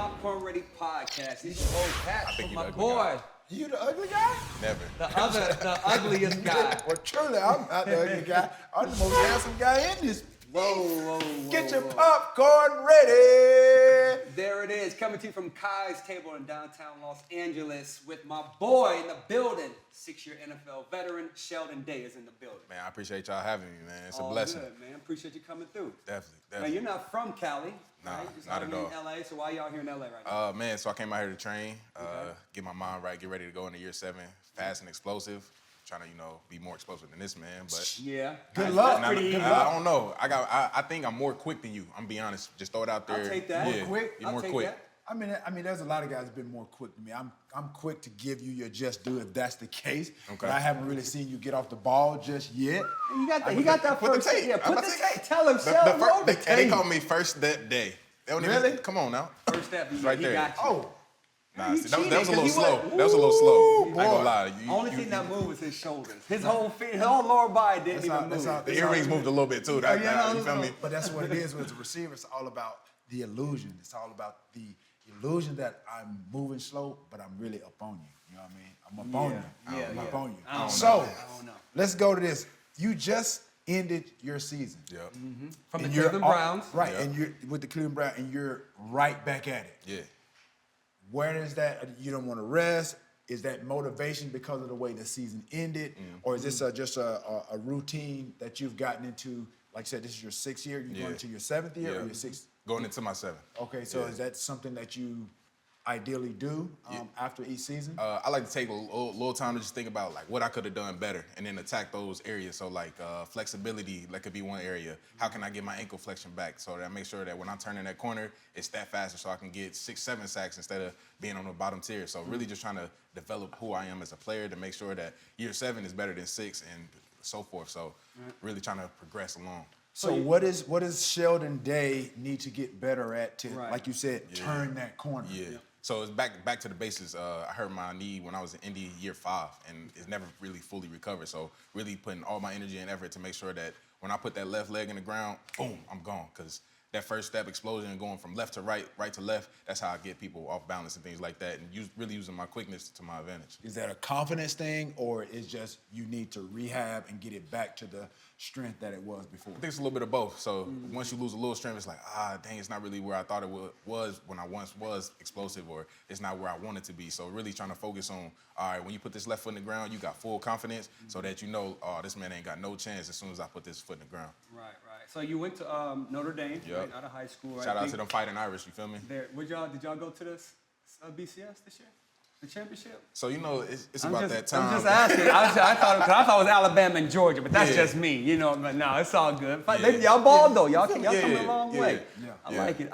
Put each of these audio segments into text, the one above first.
Popcorn Ready podcast. These your old cats from my boy. Guy. You the ugly guy? Never. The ugliest guy. Well, truly, I'm not the ugly guy. I'm the most handsome guy in this. Whoa. Get your popcorn ready. There it is, coming to you from Kai's Table in downtown Los Angeles with my boy in the building, 6-year NFL veteran, Sheldon Day is in the building. Man, I appreciate y'all having me, man. It's a All blessing. Good, man. Appreciate you coming through. Definitely. Now, you're not from Cali, Nah, right? Just not out at all. in LA, so why y'all here in LA right now? Man, so I came out here to train, get my mind right, get ready to go into year 7, fast and explosive. Trying to, be more explosive than this man, but Yeah. Good luck. I don't know. I think I'm more quick than you. I'm be honest. Just throw it out there. I'll take that. Yeah, More quick? You're I'll more take quick. that. I mean, there's a lot of guys that have been more quick than me. I'm quick to give you your just due if that's the case. Okay. But I haven't really seen you get off the ball just yet. He got that Put the first tape. Yeah, I'm put about the to tape. say, Tell him, Sheldon, roll the They tape. call me first that day. They don't even, Really? Come on now. First step, It's right he there. got you. Oh, Nah, You see, that was cheated, a little 'cause he slow. went, That was a little slow. I ain't boy. gonna lie. Only thing that moved was his shoulders. His whole feet, his whole lower body didn't even move. The earrings moved a little bit too. You feel me? But that's what it is with the receiver. It's all about the illusion. It's all about the illusion that I'm moving slow, but I'm really up on you. You know what I mean? I'm up on you. Yeah, I'm yeah. up on you. I don't So, know. I don't know. let's go to this. You just ended your season. Yep. From the And you're Cleveland up- Browns. Right, Yeah. and you're with the Cleveland Browns, and you're right back at it. Yeah. Where is that? You don't want to rest? Is that motivation because of the way the season ended? Or is this just a routine that you've gotten into? Like I said, this is your 6th year. You're going into your 7th year or your 6th? Going into my 7th. Okay, so is that something that you ideally do after each season? I like to take a little time to just think about like what I could have done better and then attack those areas. So like flexibility, that could be one area. How can I get my ankle flexion back so that I make sure that when I turn in that corner, it's that faster so I can get 6, 7 sacks instead of being on the bottom tier. So really just trying to develop who I am as a player to make sure that year 7 is better than 6 and so forth. So really trying to progress along. So what does Sheldon Day need to get better at to, Right. like you said, turn that corner? Yeah. So it's back to the basics. I hurt my knee when I was in Indy year 5, and it's never really fully recovered. So really putting all my energy and effort to make sure that when I put that left leg in the ground, boom, I'm gone. Because that first step explosion and going from left to right, right to left, that's how I get people off balance and things like that. And really using my quickness to my advantage. Is that a confidence thing, or is just you need to rehab and get it back to the strength that it was before? I think it's a little bit of both. So once you lose a little strength, it's like, dang, it's not really where I thought it was when I once was explosive, or it's not where I wanted to be. So really trying to focus on, all right, when you put this left foot in the ground, you got full confidence so that you know, this man ain't got no chance as soon as I put this foot in the ground. Right. So you went to Notre Dame, Yep. right, out of high school, right? Shout out to them Fighting Irish, you feel me? Did y'all go to this BCS this year? The championship? So, it's about that time. I'm just asking. I thought it was Alabama and Georgia, but that's just me, But no, it's all good. Y'all balled though. Y'all coming a long way. Yeah. I like it.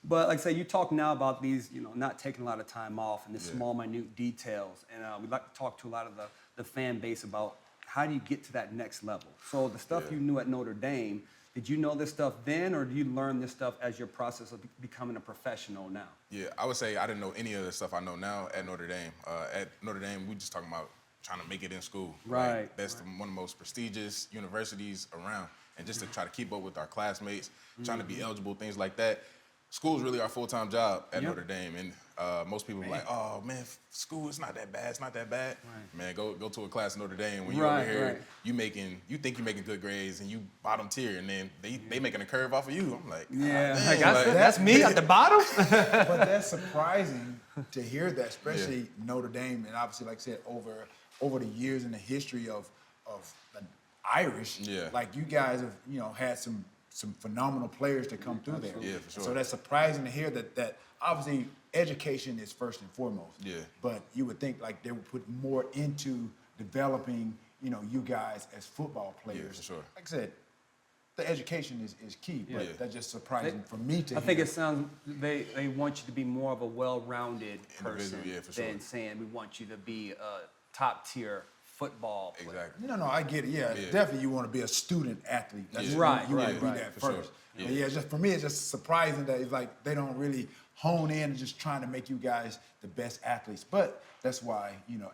But like I say, you talk now about these, not taking a lot of time off and the small, minute details. And we'd like to talk to a lot of the fan base about how do you get to that next level. So the stuff you knew at Notre Dame, did you know this stuff then, or do you learn this stuff as your process of becoming a professional now? Yeah, I would say I didn't know any of the stuff I know now at Notre Dame. At Notre Dame, we just talking about trying to make it in school. Right. Like, that's one of the most prestigious universities around. And just to try to keep up with our classmates, trying to be eligible, things like that. School's really our full-time job at Notre Dame. And most people are like, oh, man, school, it's not that bad. It's not that bad. Right. Man, go to a class at Notre Dame. When you're over here, you think you're making good grades and you bottom tier. And then they making a curve off of you. I'm like, That's me at the bottom. But that's surprising to hear that, especially Notre Dame, and obviously, like I said, over the years in the history of the Irish, like you guys have, had some phenomenal players to come through there. Yeah, for sure. So that's surprising to hear that obviously education is first and foremost. Yeah. But you would think like they would put more into developing, you guys as football players. Yeah, for sure. Like I said, the education is key, but that's just surprising for me to hear. I think it sounds, they want you to be more of a well-rounded person than saying we want you to be a top-tier football player. Exactly. No, I get it. Yeah, definitely you want to be a student athlete. That's Right, you right, want to be right, that for first. sure. But just for me, it's just surprising that it's like they don't really hone in and just trying to make you guys the best athletes. But that's why,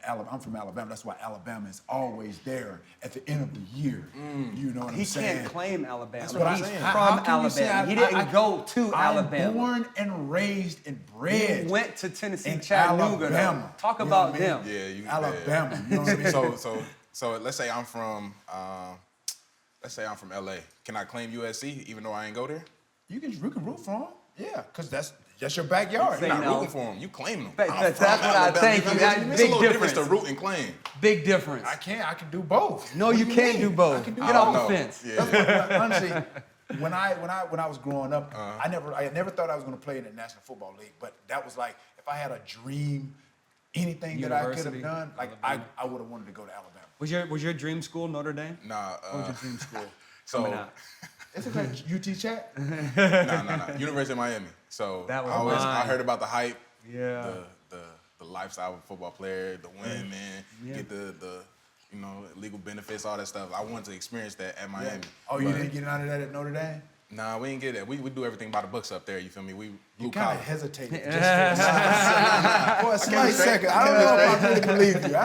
I'm from Alabama. That's why Alabama is always there at the end of the year. You know what I'm saying? He can't claim Alabama. That's what I'm He's saying. from How can you say Alabama. He didn't go to Alabama. I'm born and raised and bred. He went to Tennessee, in Chattanooga. Alabama. Talk You know about what I mean? them. Yeah, you Alabama. You know what I mean? So let's say I'm from LA. Can I claim USC even though I ain't go there? You can root for them. Yeah, because that's your backyard. Say You're not no. rooting for them. You claim them. That's what I think. It's That's a big little difference. difference to root and claim. Big difference. I can do both. No, What you do can't mean? do both. I can do Get both. off the fence. Yeah. That's what, honestly, when I was growing up, I never thought I was going to play in the National Football League. But that was like, if I had a dream, anything that I could have University, done, like I would have wanted to go to Alabama. Was your dream school Notre Dame? Nah. What was your dream school? So It's okay. UT chat. no. University of Miami. So That was I mine. heard about the hype. Yeah. The lifestyle of a football player, the win, man, get the legal benefits, all that stuff. I wanted to experience that at Miami. Oh, you didn't get out of that at Notre Dame? Nah, we didn't get that. We do everything by the books up there. You feel me? We blue You kind collar. of hesitated for a slight second. I don't know if I really believe you.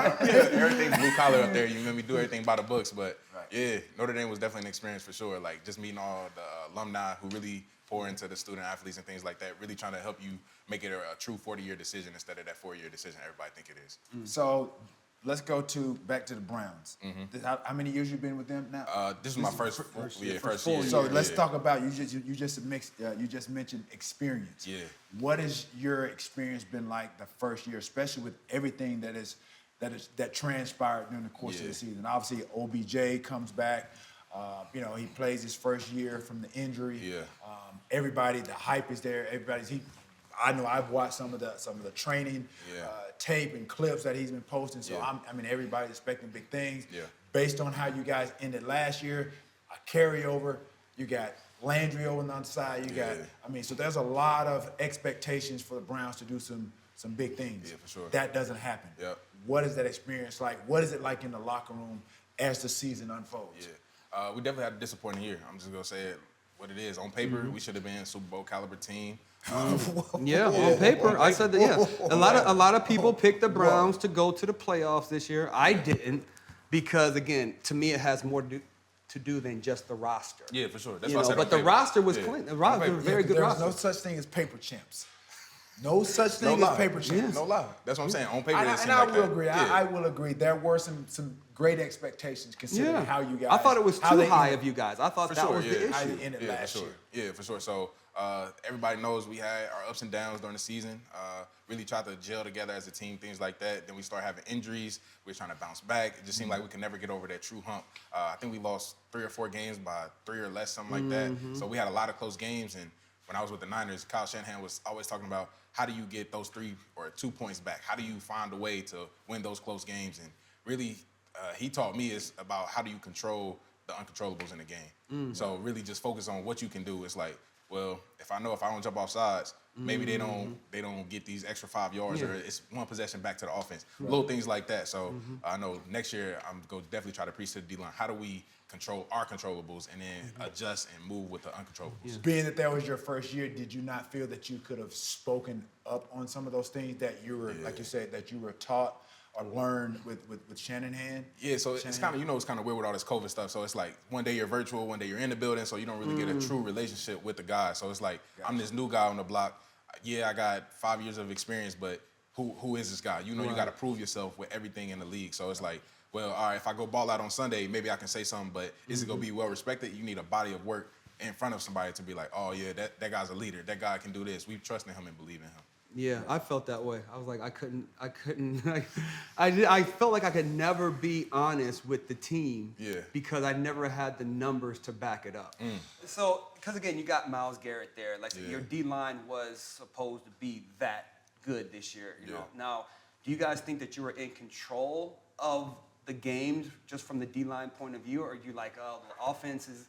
Everything's blue collar up there. You feel me? Do everything by the books. But yeah, Notre Dame was definitely an experience for sure. Like just meeting all the alumni who really pour into the student athletes and things like that. Really trying to help you make it a true 40-year decision instead of that 4-year decision everybody think it is. So let's go back to the Browns. How many years you been with them now? This is my first year. So let's talk about you just mentioned experience. Yeah. What has your experience been like the first year, especially with everything that transpired during the course of the season? Obviously, OBJ comes back. He plays his first year from the injury. Yeah. Everybody, the hype is there. I know I've watched some of the training tape and clips that he's been posting. So everybody's expecting big things. Yeah. Based on how you guys ended last year, a carryover. You got Landry over on the other side. So there's a lot of expectations for the Browns to do some big things. Yeah, for sure. That doesn't happen. Yep. What is that experience like? What is it like in the locker room as the season unfolds? Yeah. We definitely had a disappointing year. I'm just gonna say it what it is. On paper, we should have been a Super Bowl caliber team. Yeah, on paper, I said that. Yeah, a lot of people picked the Browns to go to the playoffs this year. I didn't, because again, to me, it has more to do than just the roster. Yeah, for sure. That's what I said. But on the paper. roster was Yeah. clean. The roster was a very good There's roster. no such thing as paper champs. No such No thing as lie. paper champs. No lie. That's what I'm saying. On paper, And it I seemed like will that. agree. Yeah. I will agree. There were some great expectations considering how you guys. I thought it was how too they high ended- of you guys. I thought For that sure, was yeah. the How issue. they ended Yeah, last for sure. year. Yeah, for sure. So everybody knows we had our ups and downs during the season. Really tried to gel together as a team, things like that. Then we started having injuries. We were trying to bounce back. It just seemed like we could never get over that true hump. I think we lost 3 or 4 games by 3 or less, something like that. So we had a lot of close games. And when I was with the Niners, Kyle Shanahan was always talking about how do you get those 3 or 2 points back? How do you find a way to win those close games? And really, he taught me is about how do you control the uncontrollables in the game. So really just focus on what you can do. It's like, well, if I don't jump off sides, maybe they don't get these extra 5 yards, or it's one possession back to the offense. Little things like that. So I know next year I'm going to definitely try to preach to the D-line. How do we control our controllables and then adjust and move with the uncontrollables? Being that was your first year, did you not feel that you could have spoken up on some of those things that you were, like you said, that you were taught or learned with Shanahan? Yeah, so it's kind of, it's kind of weird with all this COVID stuff. So it's like one day you're virtual, one day you're in the building, so you don't really get a true relationship with the guy. So it's like, I'm this new guy on the block. Yeah, I got 5 years of experience, but who is this guy? You got to prove yourself with everything in the league. So it's like, well, all right, if I go ball out on Sunday, maybe I can say something, but is it going to be well respected? You need a body of work in front of somebody to be like, oh yeah, that guy's a leader. That guy can do this. We trust in him and believe in him. Yeah, I felt that way. I was like, I couldn't. I felt like I could never be honest with the team. Yeah. Because I never had the numbers to back it up. So, because again, you got Myles Garrett there. Like your D line was supposed to be that good this year. You know. Now, do you guys think that you were in control of the games just from the D line point of view, or are you like, oh, the offense is,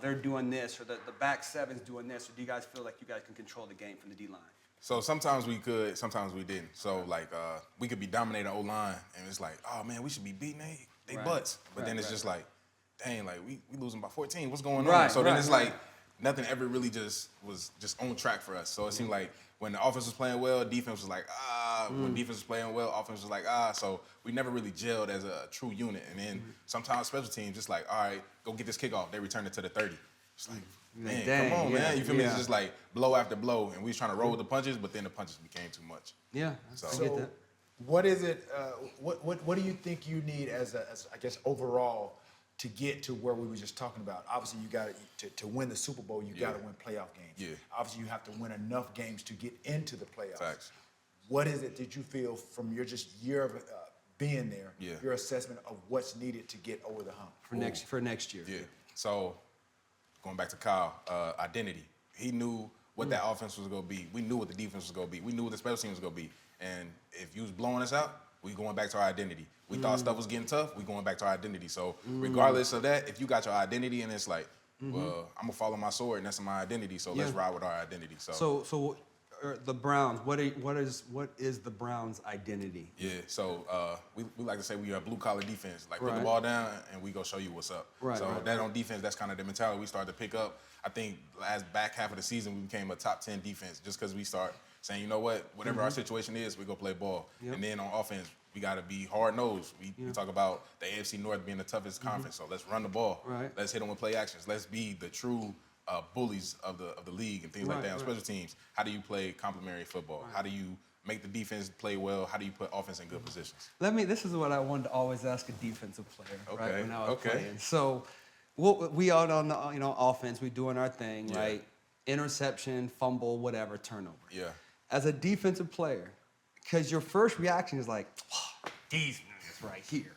they're doing this, or the back seven's doing this, or do you guys feel like you guys can control the game from the D line? So sometimes we could, sometimes we didn't. So like we could be dominating O-line, and it's like, oh man, we should be beating they butts. But then it's just like, dang, like we losing by 14. What's going on? So then it's like nothing ever really was on track for us. So it seemed like when the offense was playing well, defense was like, When defense was playing well, offense was like, So we never really gelled as a true unit. And then sometimes special teams just like, all right, go get this kickoff. They return it to the 30. It's like, man, dang, come on, yeah, man. You feel me? yeah. It's just like blow after blow. And we was trying to roll with the punches, but then the punches became too much. Yeah, So- I get that. What is it? What do you think you need as I guess overall to get to where we were just talking about? Obviously, you got to win the Super Bowl. You got to win playoff games. Yeah. Obviously, you have to win enough games to get into the playoffs. Facts. What is it that you feel from your just year of being there? Yeah. Your assessment of what's needed to get over the hump For next year. Yeah. So going back to Kyle, identity. He knew what that offense was going to be. We knew what the defense was going to be. We knew what the special team was going to be. And if you was blowing us out, we going back to our identity. We thought stuff was getting tough, we going back to our identity. So regardless of that, if you got your identity and it's like, well, I'm gonna follow my sword and that's my identity. So let's ride with our identity. So the Browns, what is the Browns' identity? Yeah, so we like to say we are blue collar defense. Like put the Right. ball down and we go show you what's up. Right, So right, that on defense, that's kind of the mentality we started to pick up. I think last back half of the season we became a top 10 defense just because we start saying, you know what, whatever our situation is, we go play ball. Yep. And then on offense, we got to be hard nosed. We talk about the AFC North being the toughest conference, so let's run the ball. Right. Let's hit them with play actions. Let's be the true bullies of the league and things like that. On special teams, how do you play complementary football? How do you make the defense play well? How do you put offense in good positions? This is what I wanted to always ask a defensive player, right? Okay, When I was okay. playing. So, we out on the offense, we doing our thing, Yeah. right? Interception, fumble, whatever, turnover. Yeah. As a defensive player, because your first reaction is like, these niggas right here,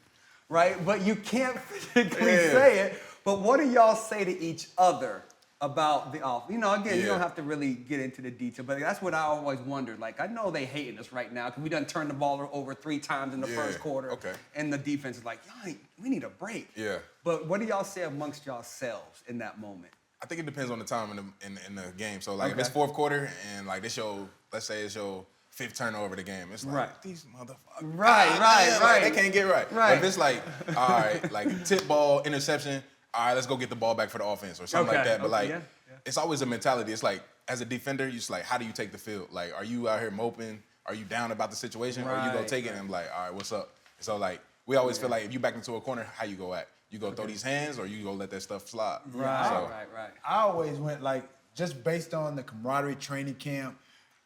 right? But you can't physically say it. But what do y'all say to each other about the offense? Again, you don't have to really get into the detail, but that's what I always wondered. Like, I know they hating us right now because we done turned the ball over 3 times in the first quarter. Okay. And the defense is like, we need a break. Yeah. But what do y'all say amongst yourselves in that moment? I think it depends on the time in the game. So like if it's fourth quarter and like let's say it's your 5th turnover of the game, it's like Right. these motherfuckers. Right. Like, they can't get right. Right. But if it's like, all right, like tip ball, interception, all right, let's go get the ball back for the offense or something like that. But like it's always a mentality. It's like as a defender, you're just like, how do you take the field? Like, are you out here moping? Are you down about the situation? Or you go take it and like, all right, what's up? And so like we always feel like if you back into a corner, how you go at? You go throw these hands or you go let that stuff slide. Right. I always went like just based on the camaraderie training camp,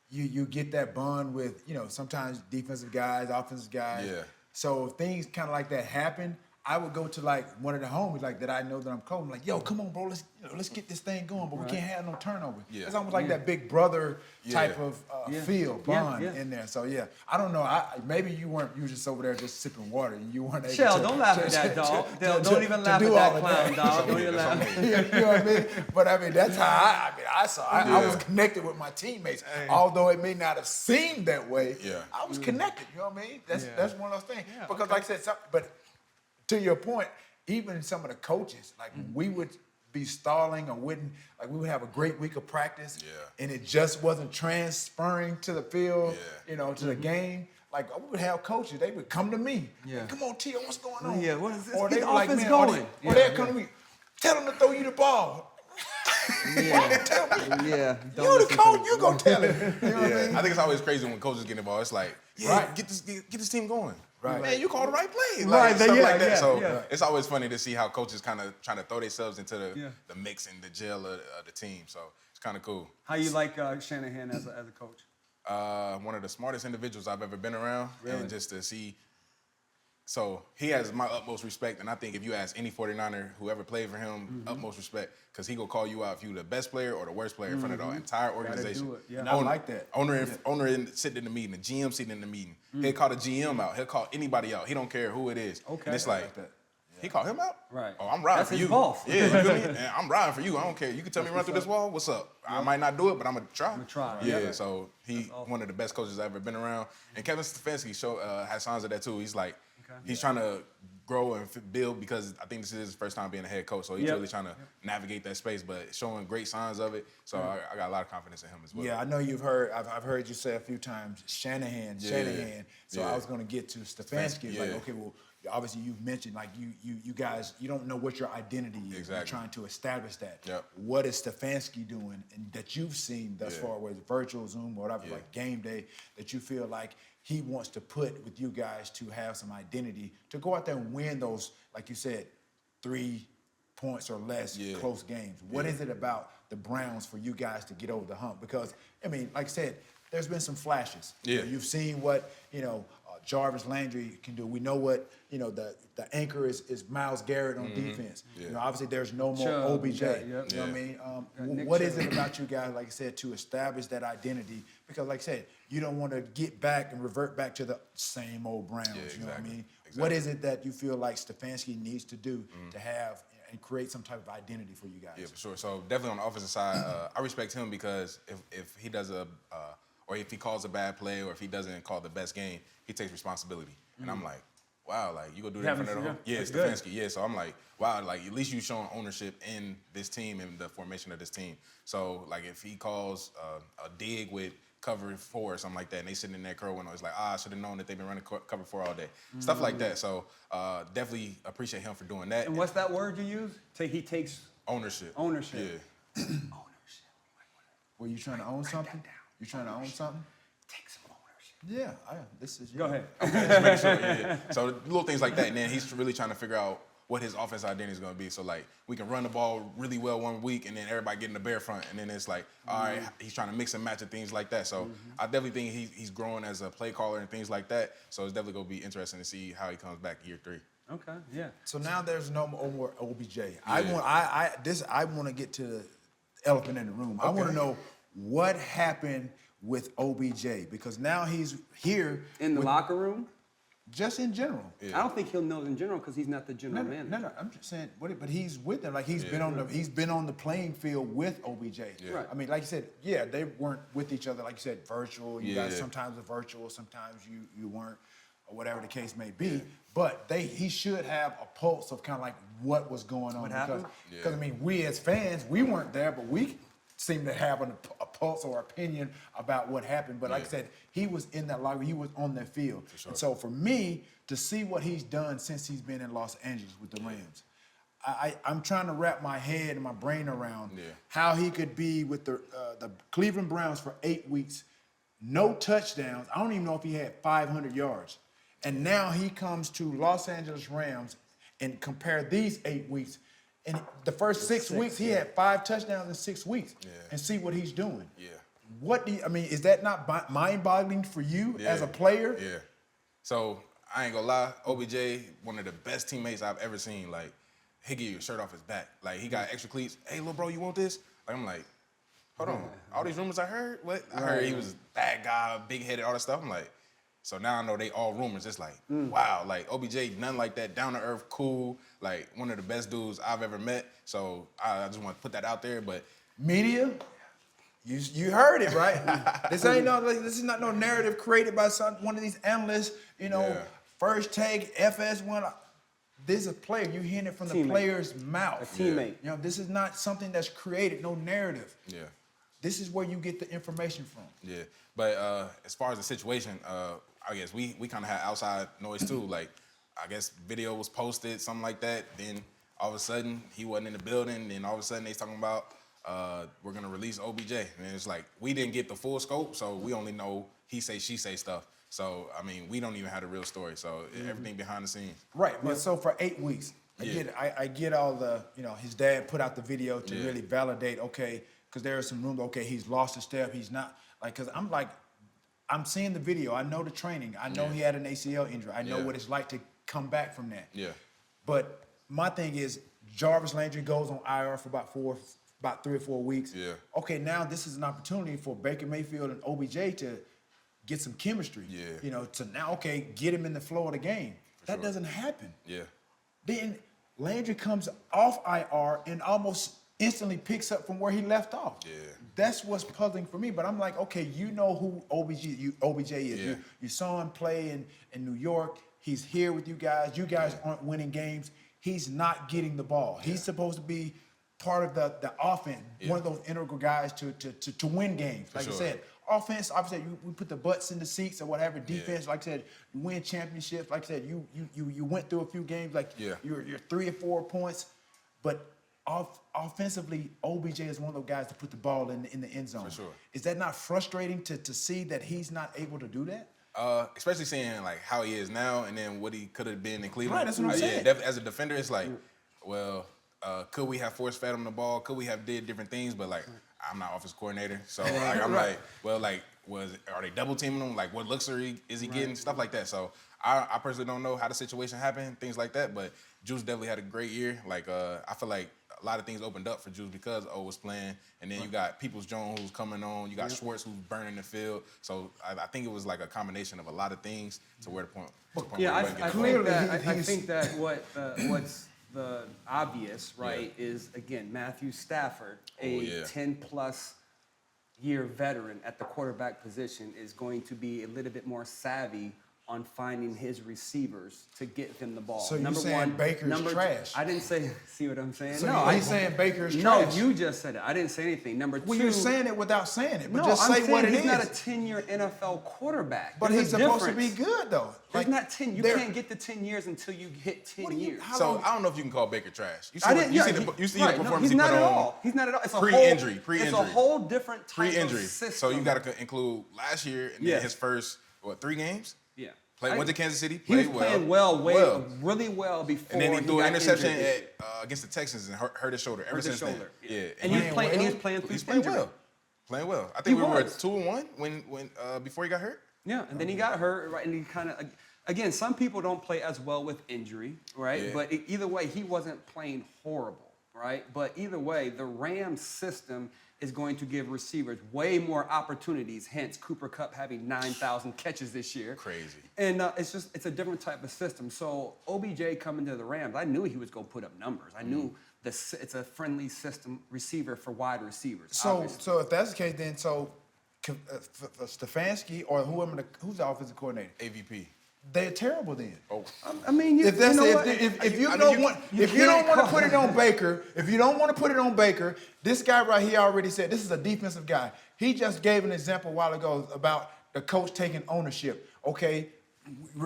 you get that bond with, sometimes defensive guys, offensive guys. Yeah. So if things kind of like that happen, I would go to like one of the homies like that I know that I'm coaching, like, yo, come on, bro, let's get this thing going, but we can't have no turnover. Yeah. It's almost like that big brother type of feel, bond Yeah. in there. So yeah, I don't know. Maybe you were just over there just sipping water and you weren't able Shell, to. don't laugh at that, dog. Don't even laugh at do that all of clown, that. dog. Don't even laugh. You know what I mean? But I mean, that's how I saw. I was connected with my teammates, although it may not have seemed that way. Yeah. I was connected. You know what I mean? That's one of those things. Because like I said, but to your point, even some of the coaches, like we would be stalling or we would have a great week of practice, and it just wasn't transferring to the field, to the game. Like we would have coaches, they would come to me. Yeah. Like, come on, Tio, what's going on? Yeah, what is this? Or Get they the were like, offense man, going. or they'd come to me, tell them to throw you the ball. Tell me. Yeah. You the coach, you go tell him. You know what I mean? I think it's always crazy when coaches get involved. It's like, get this team going. Right. Man, you called the right play. Right, Like, stuff like that. yeah, So yeah. it's always funny to see how coaches kind of trying to throw themselves into the mix and the gel of the team. So it's kind of cool. How you like Shanahan as a coach? One of the smartest individuals I've ever been around. Really? And just to see, so he has my utmost respect. And I think if you ask any 49er who ever played for him, utmost respect, because he gonna call you out if you the best player or the worst player in front of the entire organization. do it. Yeah. And I like that. Owner sitting in the meeting, the GM sitting in the meeting. He'll call the GM out. He'll call anybody out. He don't care who it is. Okay. And it's like, he called him out? Right. Oh, I'm riding That's for his you. boss. Yeah, you feel me? And I'm riding for you. I don't care. You can tell me run through this wall. What's up? I might not do it, but I'm gonna try. try. Yeah. Yeah. So he one of the best coaches I've ever been around. And Kevin Stefanski has signs of that too. He's like, he's trying to grow and build because I think this is his first time being a head coach. So he's really trying to navigate that space, but showing great signs of it. So I got a lot of confidence in him as well. Yeah, I know you've heard. I've heard you say a few times Shanahan. So I was going to get to Stefanski. Like, okay, well, obviously you've mentioned like you guys, you don't know what your identity is. Exactly. You're trying to establish that. Yep. What is Stefanski doing and that you've seen thus far, whether it's virtual, Zoom, or whatever, like game day, that you feel like he wants to put with you guys to have some identity, to go out there and win those, like you said, 3 points or less close games. What is it about the Browns for you guys to get over the hump? Because, I mean, like I said, there's been some flashes. Yeah. You've seen what, Jarvis Landry can do. We know what, the anchor is Myles Garrett on defense. Yeah. Obviously there's no more Chubb, OBJ. yep. You know what I mean? Nick What is Chubb. it about you guys, like I said, to establish that identity? Because like I said, you don't want to get back and revert back to the same old Browns. Yeah, You know what I exactly. mean? Exactly. What is it that you feel like Stefanski needs to do to have and create some type of identity for you guys? Yeah, for sure. So definitely on the offensive side, I respect him because if he does or if he calls a bad play, or if he doesn't call the best game, he takes responsibility. And I'm like, wow, like you gonna do that in front of the whole? Yeah, it's Stefanski. Yeah, so I'm like, wow, like at least you showing ownership in this team and the formation of this team. So like if he calls a dig with cover 4 or something like that, and they sitting in that curl window, it's like, I should have known that they've been running cover 4 all day. Stuff like that. So definitely appreciate him for doing that. And what's that word you use? He takes Ownership. ownership. Yeah. Ownership. Were you trying to own something? You trying to own something? Take some ownership. Yeah, this is Go ahead. Just making sure, yeah. So little things like that, and then he's really trying to figure out what his offensive identity is going to be. So like we can run the ball really well one week, and then everybody get in the bear front, and then it's like, all right, he's trying to mix and match and things like that. So I definitely think he's growing as a play caller and things like that. So it's definitely going to be interesting to see how he comes back year 3. Okay, yeah. So now there's no more OBJ. I want to get to the elephant in the room. I want to know what happened with OBJ, because now he's here In the locker room? just in general. I don't think he'll know in general because he's not the general manager. No. I'm just saying, but he's with them. Like he's been on the playing field with OBJ. Right. I mean, like you said, they weren't with each other. Like you said, virtual. You guys Yeah. sometimes are virtual, sometimes you weren't, or whatever the case may be. But he should have a pulse of kind of like what was going on. happened? Because I mean, we as fans, we weren't there, but we seem to have a pulse or opinion about what happened. But like I said, he was in that locker, he was on that field. For sure. And so for me to see what he's done since he's been in Los Angeles with the Rams, I'm trying to wrap my head and my brain around how he could be with the Cleveland Browns for 8 weeks, no touchdowns. I don't even know if he had 500 yards. And now he comes to Los Angeles Rams and compare these 8 weeks. In the first 6 weeks, he had 5 touchdowns in 6 weeks. And see what he's doing. Yeah. What do you, I mean, is that not mind-boggling for you as a player? Yeah. So I ain't gonna lie, OBJ, one of the best teammates I've ever seen. Like, he give you a shirt off his back. Like, he got extra cleats. Hey, little bro, you want this? Like, I'm like, hold on. All these rumors I heard? What? I heard he was a bad guy, big-headed, all that stuff. I'm like, so now I know they all rumors. It's like, wow, like OBJ, nothing like that, down to earth, cool, like one of the best dudes I've ever met. So I just want to put that out there. But Media, you heard it, right? This is not no narrative created by one of these analysts. First take, FS1. This is a player. You're hearing it from the player's mouth. A teammate. This is not something that's created, no narrative. Yeah. This is where you get the information from. Yeah, but as far as the situation, I guess we kind of had outside noise too. Like, I guess video was posted, something like that. Then all of a sudden he wasn't in the building. Then all of a sudden they talking about we're gonna release OBJ, and it's like we didn't get the full scope, so we only know he say she say stuff. So I mean, we don't even have the real story. So everything behind the scenes. Right, but so for 8 weeks, I get all the his dad put out the video to really validate. Okay, because there are some rumors. Okay, he's lost a step. He's not because I'm seeing the video. I know the training. I know he had an ACL injury. I know what it's like to come back from that. Yeah. But my thing is, Jarvis Landry goes on IR for about 3 or 4 weeks. Yeah. Okay, now this is an opportunity for Baker Mayfield and OBJ to get some chemistry. Yeah. To now, get him in the flow of the game. That doesn't happen. Yeah. Then Landry comes off IR and almost instantly picks up from where he left off. Yeah. That's what's puzzling for me. But I'm like, okay, you know who OBJ is. Yeah. You saw him play in New York. He's here with you guys. You guys aren't winning games. He's not getting the ball. He's supposed to be part of the offense, one of those integral guys to win games. Like I said, offense, obviously, we put the butts in the seats or whatever. Defense, like I said, you win championships. Like I said, you went through a few games, like you're 3 or 4 points. But offensively, OBJ is one of those guys to put the ball in the end zone. For sure. Is that not frustrating to see that he's not able to do that? Especially seeing like how he is now and then what he could have been in Cleveland. Right, that's what I'm saying. Yeah, as a defender, it's like, well, could we have force fed him the ball? Could we have did different things? But like, I'm not offensive coordinator, so like, I'm like, well, like, are they double teaming him? Like, what looks is he getting? Stuff like that. So I personally don't know how the situation happened, things like that. But Juice definitely had a great year. Like, I feel like a lot of things opened up for Juice because O was playing, and then you got Peoples-Jones who's coming on, you got Schwartz who's burning the field. So I think it was like a combination of a lot of things to where the point. Yeah, I think that what's the obvious, right, is again Matthew Stafford, a 10+ year veteran at the quarterback position, is going to be a little bit more savvy on finding his receivers to get them the ball. So you're saying Baker's trash? I didn't say. See what I'm saying? So no, he's saying Baker's no, trash. No, you just said it. I didn't say anything. Number two. Well, you're saying it without saying it, but no, just say I'm what it is. He's not a 10-year NFL quarterback. But he's supposed to be good though. Like, not 10. You can't get to 10 years until you hit 10 years. So I don't know if you can call Baker trash. You see, you see the performance he put on. All. He's not at all. It's pre-injury. It's a whole different type of system. So you got to include last year and then his first 3 games. Yeah. Went to Kansas City. He was playing really well before. And then he threw an interception against the Texans and hurt his shoulder. Ever since then, and he was playing through injury. Playing well. I think we were 2-1 when before he got hurt. Yeah, and then he got hurt, right? And he kind of, again, some people don't play as well with injury, right? Yeah. But either way, he wasn't playing horrible, right? But either way, the Rams system is going to give receivers way more opportunities, hence Cooper Kupp having 9,000 catches this year. Crazy. And it's a different type of system. So OBJ coming to the Rams, I knew he was going to put up numbers. I knew it's a friendly system receiver for wide receivers. So if that's the case, then Stefanski or who's the offensive coordinator? AVP. They're terrible then. Oh, I mean, if you don't want to put it on Baker, this guy right here already said this is a defensive guy. He just gave an example a while ago about the coach taking ownership. Okay,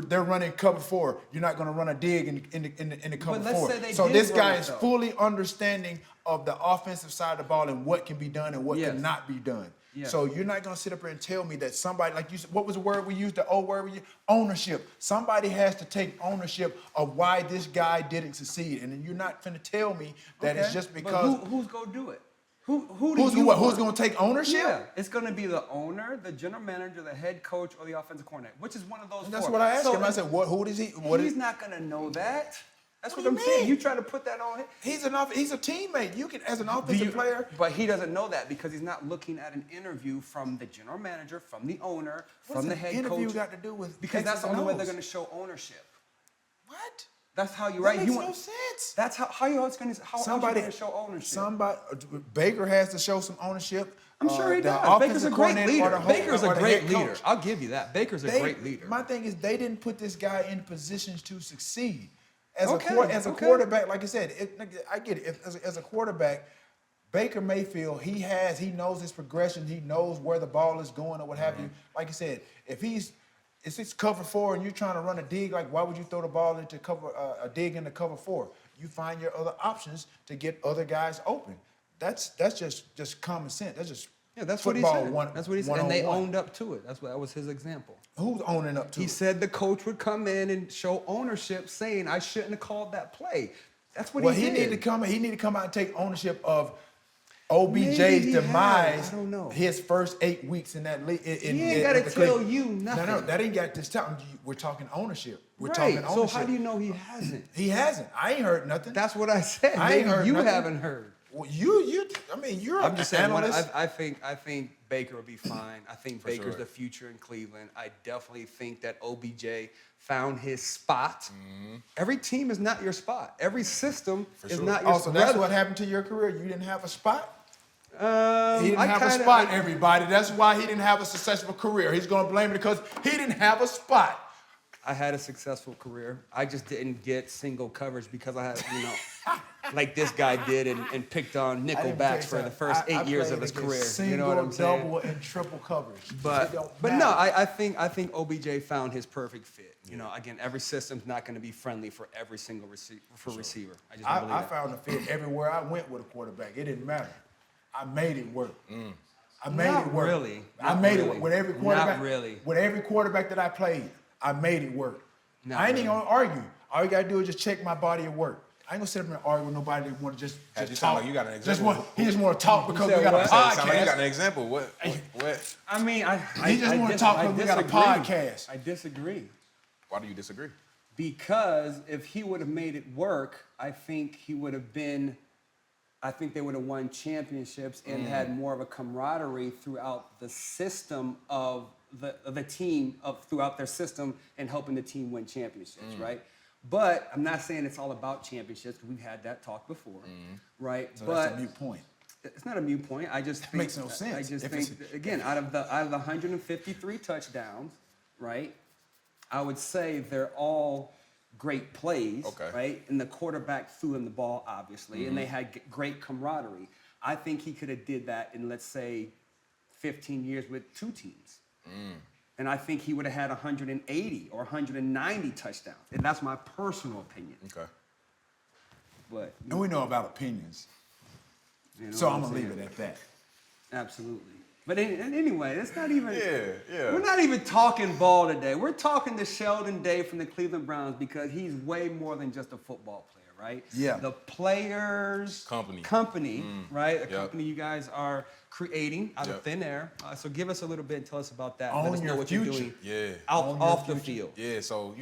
they're running cover 4. You're not going to run a dig in the cover 4. So this guy is fully understanding of the offensive side of the ball and what can be done and what cannot be done. Yes. So you're not going to sit up here and tell me that somebody, like you said, what was the word we used, the old word we used? Ownership. Somebody has to take ownership of why this guy didn't succeed. And then you're not going to tell me that it's just because. But who's going to do it? Who's going to take ownership? Yeah, it's going to be the owner, the general manager, the head coach, or the offensive coordinator, which is one of those. And that's what I asked him. I said, who does he? He's not going to know that. That's what I'm saying. You try to put that on him. He's a teammate. You can, as an offensive player. But he doesn't know that because he's not looking at an interview from the general manager, from the owner, from the head coach. Interview got to do with because that's the only way they're going to show ownership. What? That's how you That makes no sense. That's how else going to show ownership. Baker has to show some ownership. I'm sure he does. Baker's a great leader. Baker's a great leader. I'll give you that. Baker's a great leader. My thing is they didn't put this guy in positions to succeed. As a quarterback, like I said, I get it. As a quarterback, Baker Mayfield, he knows his progression. He knows where the ball is going or what have you. Like I said, if it's cover 4 and you're trying to run a dig, like why would you throw the ball into cover a dig into cover 4? You find your other options to get other guys open. That's just common sense. That's just that's what he said. That's what he said. And they owned up to it. That was his example. Who's owning up to it? He said the coach would come in and show ownership, saying I shouldn't have called that play. That's what he did. He need to come out and take ownership of OBJ's demise. I don't know. His first 8 weeks in that league. He ain't got to tell you nothing. No, that ain't got this time. We're talking ownership. We're talking ownership. So how do you know he hasn't? He hasn't. I ain't heard nothing. That's what I said. I ain't heard you nothing. Haven't heard. Well, you're I'm just saying. analyst. I think Baker will be fine. I think Baker's the future in Cleveland. I definitely think that OBJ found his spot. Mm-hmm. Every team is not your spot. Every system is not your spot. Also, that's what happened to your career. You didn't have a spot. He didn't have a spot, everybody. That's why he didn't have a successful career. He's going to blame it because he didn't have a spot. I had a successful career. I just didn't get single coverage because I had, like this guy did and picked on nickelbacks for the first 8 years of his career. You know what I'm saying? Double, and triple coverage. But no, I think OBJ found his perfect fit. You know, again, every system's not going to be friendly for every single receiver. I found the fit everywhere I went with a quarterback. It didn't matter. I made it work. I made it work. Really. I made it work with every quarterback. Not really. With every quarterback that I played, I made it work. Not I ain't really. even gonna argue. All you gotta do is just check my body at work. I ain't gonna sit up and argue with nobody that want to just You sound talk. like you got an example. He just want to talk because said we got a what? podcast. Sound like you got an example. What? I mean, He just want to talk because we got a podcast. I disagree. Why do you disagree? Because if he would have made it work, I think they would have won championships and had more of a camaraderie throughout the system of the team throughout their system and helping the team win championships, right? But I'm not saying it's all about championships because we've had that talk before, right? So but that's a moot point. it's not a moot point. I just think, makes no sense. I just If think it's- again, out of the 153 touchdowns, right? I would say they're all great plays, Okay. right? And the quarterback threw him the ball, obviously, and they had great camaraderie. I think he could have did that in, let's say, 15 years with 2 teams. And I think he would have had 180 or 190 touchdowns. And that's my personal opinion. Okay. But And we know about opinions. you know So what I'm gonna leave saying? it at that. Absolutely. But anyway, it's not even. Yeah. We're not even talking ball today. We're talking to Sheldon Day from the Cleveland Browns because he's way more than just a football player, right? Yeah. The players company, right? A company you guys are creating out of thin air. So give us a little bit and tell us about that. Let Own us know your what future. you're doing. Yeah. Off the field. Yeah, so,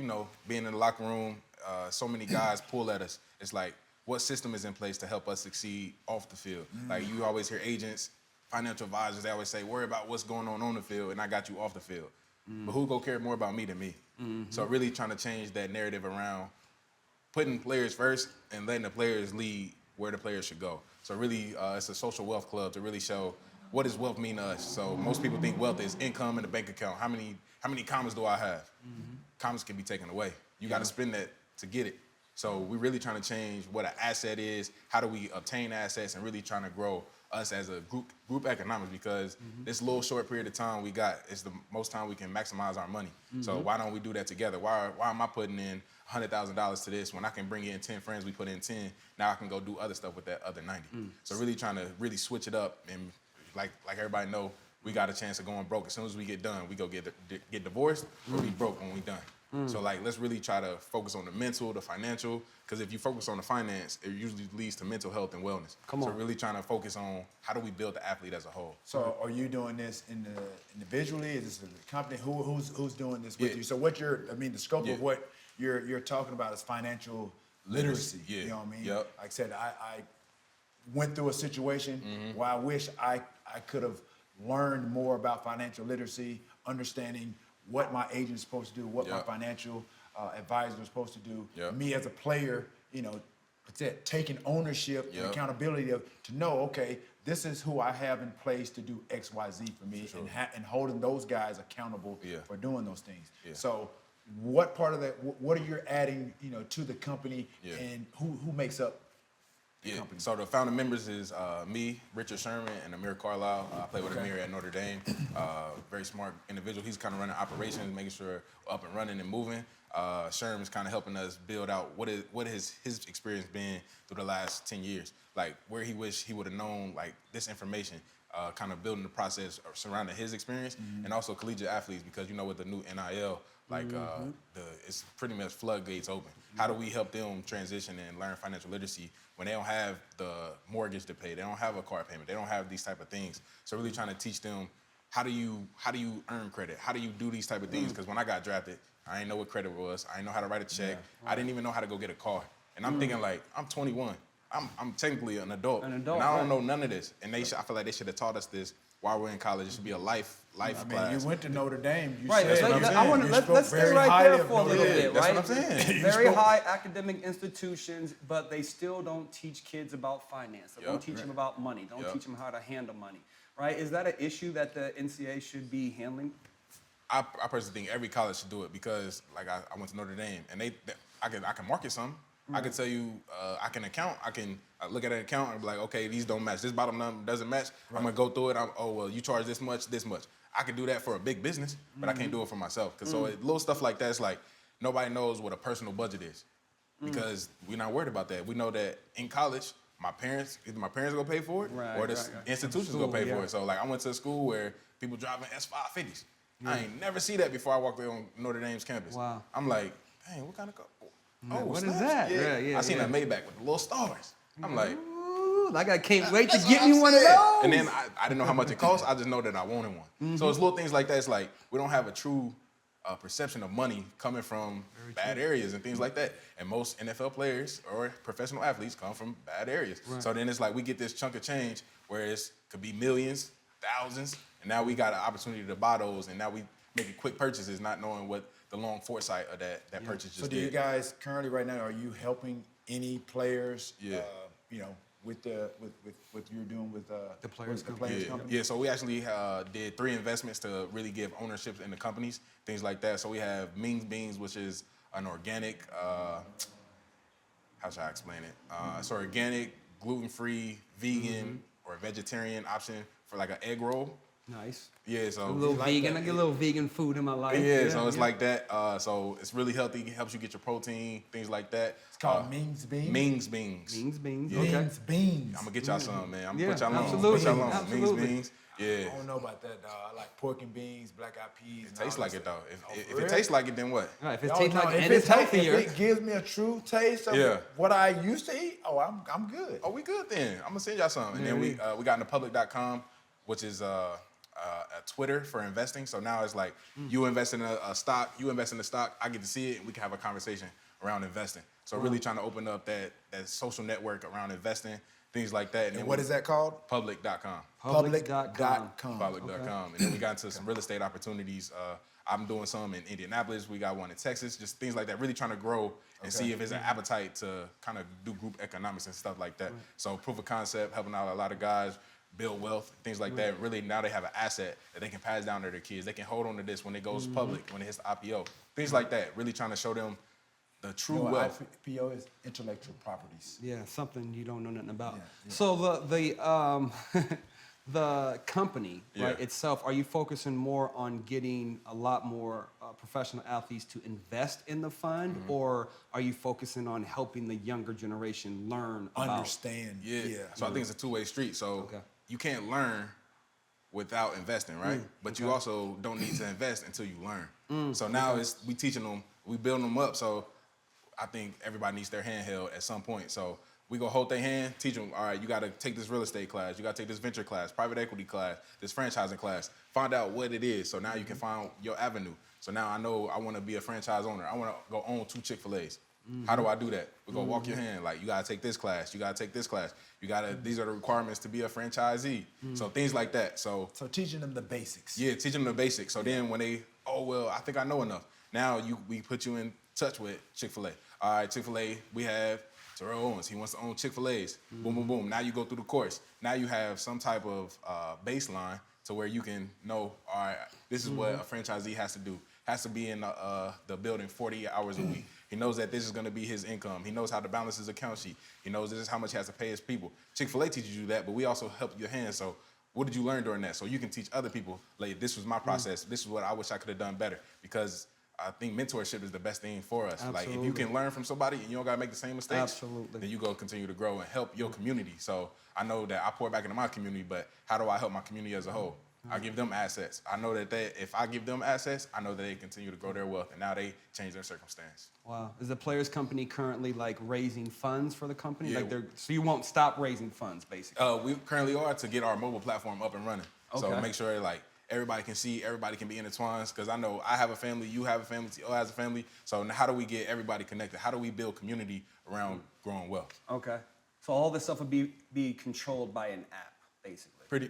being in the locker room, so many guys pull at us. It's like, what system is in place to help us succeed off the field? Like, you always hear agents, financial advisors, they always say, worry about what's going on the field, and I got you off the field. But who go care more about me than me? So really trying to change that narrative around putting players first and letting the players lead where the players should go. So really, it's a social wealth club to really show what does wealth mean to us. So most people think wealth is income in the bank account. How many commas do I have? Commas can be taken away. You got to spend that to get it. So we're really trying to change what an asset is, how do we obtain assets, and really trying to grow us as a group economics, because this little short period of time we got is the most time we can maximize our money. So why don't we do that together? Why am I putting in $100,000 to this when I can bring in 10 friends, we put in 10, now I can go do other stuff with that other 90. So really trying to really switch it up, and like everybody know, we got a chance of going broke. As soon as we get done, we go get divorced or we broke when we done. So let's really try to focus on the mental, the financial, because if you focus on the finance, it usually leads to mental health and wellness. So really trying to focus on how do we build the athlete as a whole. So are you doing this individually? Is this a company? Who's doing this with you? So the scope of what you're talking about is financial literacy. Yeah. You know what I mean? Yep. Like I said, I went through a situation where I wish I could have learned more about financial literacy, understanding what my agent is supposed to do, what my financial advisor is supposed to do. Me as a player, taking ownership and accountability to know, okay, this is who I have in place to do X, Y, Z for me, and holding those guys accountable for doing those things. So what part of that, what are you adding, to the company, and who makes up the company? So the founding members is me, Richard Sherman, and Amir Carlisle. I play with Amir at Notre Dame. Very smart individual. He's kind of running operations, making sure we're up and running and moving. Sherman's kind of helping us build out what his experience been through the last 10 years. Like where he wish he would have known like this information, kind of building the process surrounding his experience, and also collegiate athletes, because with the new NIL, like it's pretty much floodgates open. How do we help them transition and learn financial literacy when they don't have the mortgage to pay, they don't have a car payment, they don't have these type of things? So really trying to teach them how do you earn credit, how do you do these type of things? Because when I got drafted, I didn't know what credit was, I didn't know how to write a check, I didn't even know how to go get a car. And I'm thinking like, I'm 21, I'm technically an adult, and I don't know none of this. And I feel like they should have taught us this while we're in college. It should be a life class. You went to Notre Dame. Let's stay right there for a little bit, That's right? what I'm saying. Very high academic institutions, but they still don't teach kids about finance. They don't teach them about money. Don't teach them how to handle money, right? Is that an issue that the NCAA should be handling? I personally think every college should do it, because like I went to Notre Dame, and I can market something. I can tell you, I can account. I can look at an account and be like, okay, these don't match. This bottom number doesn't match. I'm gonna go through it. Well, you charge this much, this much. I can do that for a big business, but I can't do it for myself. Cause so little stuff like that, it's like nobody knows what a personal budget is, because we're not worried about that. We know that in college, either my parents gonna pay for it, or the institution's gonna pay for it. So like, I went to a school where people driving S550s. I ain't never see that before I walked there on Notre Dame's campus. Wow. I'm like, dang, what kind of car? Oh, what snaps. is that? I seen a Maybach with the little stars. I'm like, ooh, like I can't wait to that's get what me I'm one of saying. those. And then I didn't know how much it cost. I just know that I wanted one. So it's little things like that. It's like we don't have a true perception of money coming from bad areas and things like that. And most NFL players or professional athletes come from bad areas. So then it's like we get this chunk of change where it could be millions, thousands, and now we got an opportunity to buy those, and now we making quick purchases, not knowing what the long foresight of that purchase just So do you guys currently right now, are you helping any players, with what you're doing with The players' company? Yeah, so we actually did 3 investments to really give ownerships in the companies, things like that. So we have Ming's Beans, which is an organic, how should I explain it? It's an organic, gluten-free, vegan, or vegetarian option for like an egg roll. Nice. Yeah, so A little vegan. I get a little vegan food in my life. Yeah, so it's like that. So it's really healthy. It helps you get your protein, things like that. It's called Ming's Beans? Ming's Beans. Ming's Beans. Yeah. Okay. Ming's Beans. I'm gonna get y'all some, man. I'm Yeah, gonna put y'all on. absolutely, Put y'all on. absolutely. Ming's Beans. Yeah. I don't know about that, dog. I like pork and beans, black eyed peas. It tastes like it though. If for it real? tastes like it, then what? All right, if it Oh, tastes no, like if and it's healthier. If it gives me a true taste of what I used to eat, I'm good. Oh, we good then. I'm gonna send y'all some. And then we got thepublic.com, which is a Twitter for investing. So now it's like you invest in a stock, you invest in the stock, I get to see it, and we can have a conversation around investing. So really trying to open up that social network around investing, things like that. And what is that called? Public.com. Public.com. Public.com. And then we got into some real estate opportunities. I'm doing some in Indianapolis. We got one in Texas, just things like that, really trying to grow and see if there's an appetite to kind of do group economics and stuff like that. So proof of concept, helping out a lot of guys build wealth, things like that. Really, now they have an asset that they can pass down to their kids. They can hold on to this when it goes public, when it hits the IPO. Things like that. Really trying to show them the true wealth. IPO is intellectual properties. Yeah, something you don't know nothing about. Yeah. So the company right, itself, are you focusing more on getting a lot more professional athletes to invest in the fund, or are you focusing on helping the younger generation learn Understand. Yeah. So I think it's a two-way street. So you can't learn without investing, right? But you also don't need to invest until you learn. So now we teaching them, we building them up. So I think everybody needs their hand held at some point. So we go hold their hand, teach them, all right, you got to take this real estate class, you got to take this venture class, private equity class, this franchising class, find out what it is. So now you can find your avenue. So now I know I want to be a franchise owner. I want to go own 2 Chick-fil-A's. How do I do that? We go walk your hand. Like, you got to take this class. You got to take this class. You got to, these are the requirements to be a franchisee. So things like that. So teaching them the basics. Yeah, teaching them the basics. So then when they, I think I know enough. Now we put you in touch with Chick-fil-A. All right, Chick-fil-A, we have Terrell Owens. He wants to own Chick-fil-A's. Boom, boom, boom. Now you go through the course. Now you have some type of baseline to where you can know, all right, this is what a franchisee has to do. Has to be in the building 40 hours a week. He knows that this is going to be his income. He knows how to balance his account sheet. He knows this is how much he has to pay his people. Chick-fil-A teaches you that, but we also help your hands. So what did you learn during that? So you can teach other people, like, this was my process. This is what I wish I could have done better. Because I think mentorship is the best thing for us. Absolutely. Like, if you can learn from somebody and you don't got to make the same mistakes, Absolutely. then you go continue to grow and help your community. So I know that I pour back into my community, but how do I help my community as a whole? I give them assets. I know that if I give them assets, I know that they continue to grow their wealth, and now they change their circumstance. Wow. Is the Players Company currently like raising funds for the company? Yeah. So you won't stop raising funds, basically? We currently are to get our mobile platform up and running. So Okay. make sure like everybody can see, everybody can be intertwined. Because I know I have a family, you have a family, T.O. has a family. So how do we get everybody connected? How do we build community around growing wealth? Okay. So all this stuff would be controlled by an app, basically. Pretty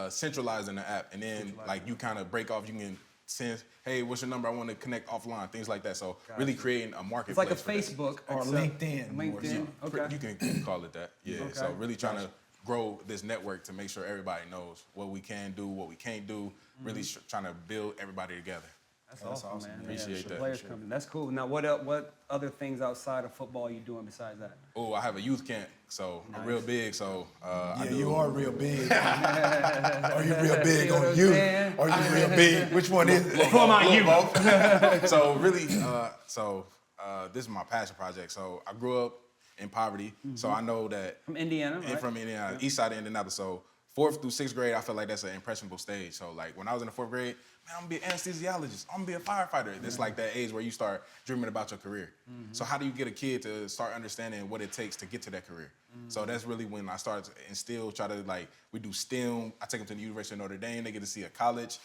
centralized in the app, and then like you kind of break off. You can send, hey, what's your number? I want to connect offline, things like that. So really creating a marketplace. It's like a Facebook Or except LinkedIn. LinkedIn. Okay. You can call it that. Yeah. Okay. So really trying to grow this network to make sure everybody knows what we can do, what we can't do. Really trying to build everybody together. That's That's awesome, awesome, man. man. Appreciate the that. Players coming. That's cool. Now, what other things outside of football you doing besides that? Oh, I have a youth camp, so I'm real big. So I Yeah, do. you are real big. Are you real big You know what on I'm you? saying? Are you real big? Which one is it? For my youth. So really, this is my passion project. So I grew up in poverty, so I know that From Indiana, right? from Indiana, east side of Indianapolis. So 4th through 6th grade, I feel like that's an impressionable stage. So like when I was in the 4th grade, man, I'm gonna be an anesthesiologist. I'm gonna be a firefighter. It's like that age where you start dreaming about your career. So how do you get a kid to start understanding what it takes to get to that career? So that's really when I started to instill, we do STEM. I take them to the University of Notre Dame. They get to see a college.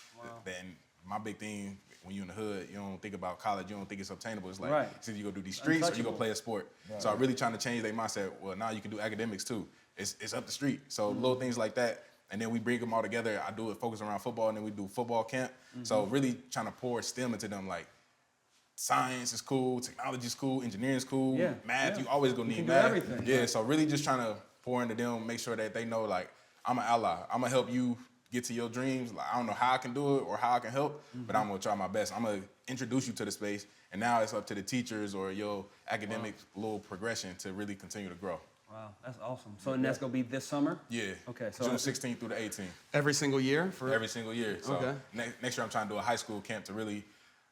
Then my big thing, when you're in the hood, you don't think about college. You don't think it's obtainable. It's like, it's either you go do these streets or you go play a sport. So I'm really trying to change their mindset. Well, now you can do academics too. It's up the street. So little things like that. And then we bring them all together. I do it focus around football, and then we do football camp. So really trying to pour STEM into them, like science is cool, technology is cool, engineering is cool, math, you always gonna need math. Everything. Yeah, so really just trying to pour into them, make sure that they know, like, I'm an ally. I'm gonna help you get to your dreams. Like, I don't know how I can do it or how I can help, but I'm gonna try my best. I'm gonna introduce you to the space, and now it's up to the teachers or your academic little progression to really continue to grow. Wow, that's awesome. So and that's gonna be this summer? Yeah. Okay, so June 16th through the 18th. every single year Every single year. So Okay. next year I'm trying to do a high school camp to really,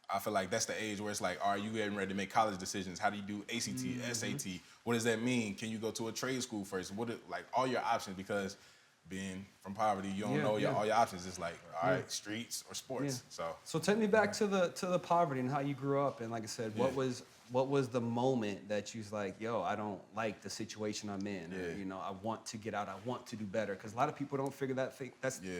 I feel like that's the age where it's like, are you getting ready to make college decisions? How do you do ACT, SAT? What does that mean? Can you go to a trade school first? Like all your options, because being from poverty, you don't know all your options. It's like, all right, streets or sports. So take me back to the poverty and how you grew up, and like I said, what was the moment that you was like, yo, I don't like the situation I'm in. Or, you know, I want to get out. I want to do better. Because a lot of people don't figure that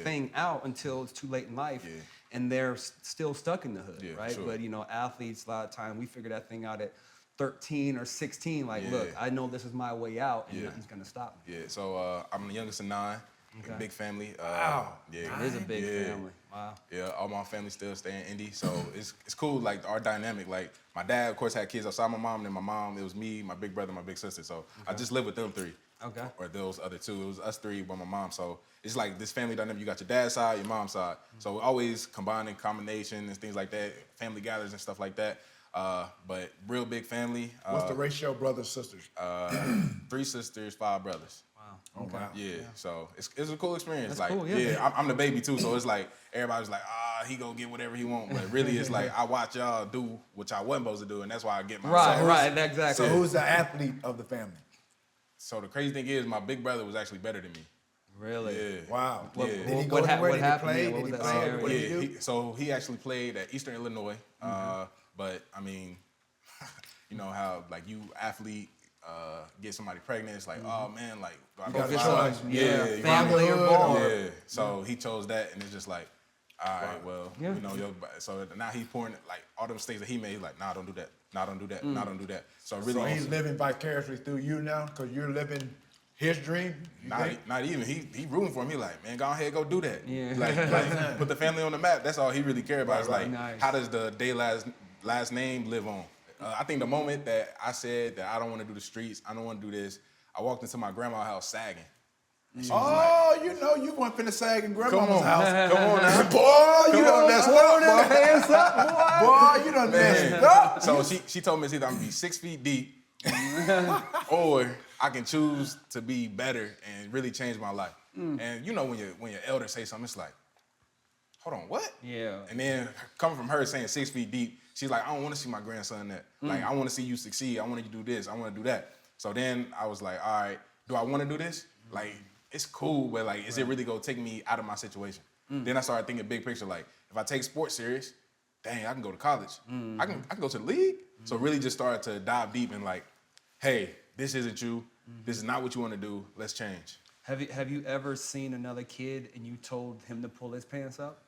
thing out until it's too late in life, and they're still stuck in the hood, right? Sure. But you know, athletes, a lot of time we figure that thing out at 13 or 16. Like, look, I know this is my way out, and nothing's gonna stop me. Yeah. So I'm the youngest of 9. Okay. Big family. Wow. It is a big family. Wow. Yeah, all my family still stay in Indy, so it's cool. Like our dynamic. Like my dad, of course, had kids outside my mom. And then my mom, it was me, my big brother, my big sister. So I just lived with them 3. Okay. Or those other 2. It was us 3 with my mom. So it's like this family dynamic. You got your dad's side, your mom's side. So we're always combining combination and things like that, family gatherings and stuff like that. But real big family. What's the ratio, brothers, sisters? 3 sisters, 5 brothers. Oh, wow. Yeah, so it's a cool experience. That's like, cool, yeah. I'm the baby too, so it's like everybody's like, he gonna get whatever he want, but really it's like I watch y'all do what y'all wasn't supposed to do, and that's why I get my Right, exactly. So who's the athlete of the family? So the crazy thing is, my big brother was actually better than me. Really? Yeah. Wow. Yeah. Did he go What anywhere? Did he happened play? there? What Did he was that play? scenario? What did he do? So he actually played at Eastern Illinois, but I mean, you know how like you athlete get somebody pregnant, it's like, oh man, like do I go gotta for choose. it? Family or ball. Yeah. So he chose that, and it's just like, all right, well, you know, so now he's pouring like all them mistakes that he made. He's like, nah, don't do that. Nah, don't do that. Nah, don't do that. So really, So he's living vicariously through you now because you're living his dream? not even. He rooting for me. Like, man, go ahead, go do that. Yeah. Like put the family on the map. That's all he really cared about. It's like, Nice. how does the day last name live on? I think the moment that I said that I don't want to do the streets, I don't want to do this, I walked into my grandma's house sagging. Oh, you know you weren't finna sag in grandma's house. Come on now. Boy, you done messed up, boy. Hands up, boy. Boy, you done messed up. So she told me it's either I'm gonna be 6 feet deep, or I can choose to be better and really change my life. And you know when your elders say something, it's like, hold on, what? Yeah. And then coming from her saying 6 feet deep, she's like, I don't want to see my grandson that. Like, I want to see you succeed. I want you to do this. I want to do that. So then I was like, all right, do I want to do this? Like, it's cool, but like, is it really gonna take me out of my situation? Then I started thinking big picture. Like, if I take sports serious, dang, I can go to college. I can go to the league. So really just started to dive deep and like, hey, this isn't you. This is not what you want to do. Let's change. Have you ever seen another kid and you told him to pull his pants up?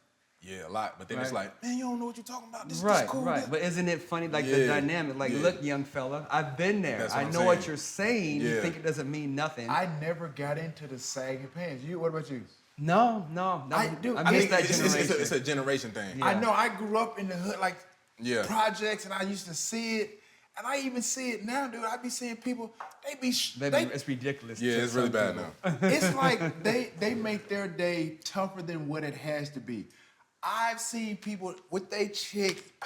Yeah, a lot. But then it's like, man, you don't know what you're talking about. This Right, is cool. right. But isn't it funny, like the dynamic? Like, look, young fella, I've been there. That's what I I'm know saying. what you're saying. You Yeah. think it doesn't mean nothing. I never got into the sagging pants. What about you? No. I do. I I missed think that generation. It's a generation thing. Yeah. I know I grew up in the hood, like Yeah. projects, and I used to see it. And I even see it now, dude. I be seeing people, It's ridiculous. Yeah, to it's really some bad people. now. it's like they make their day tougher than what it has to be. I've seen people with their chick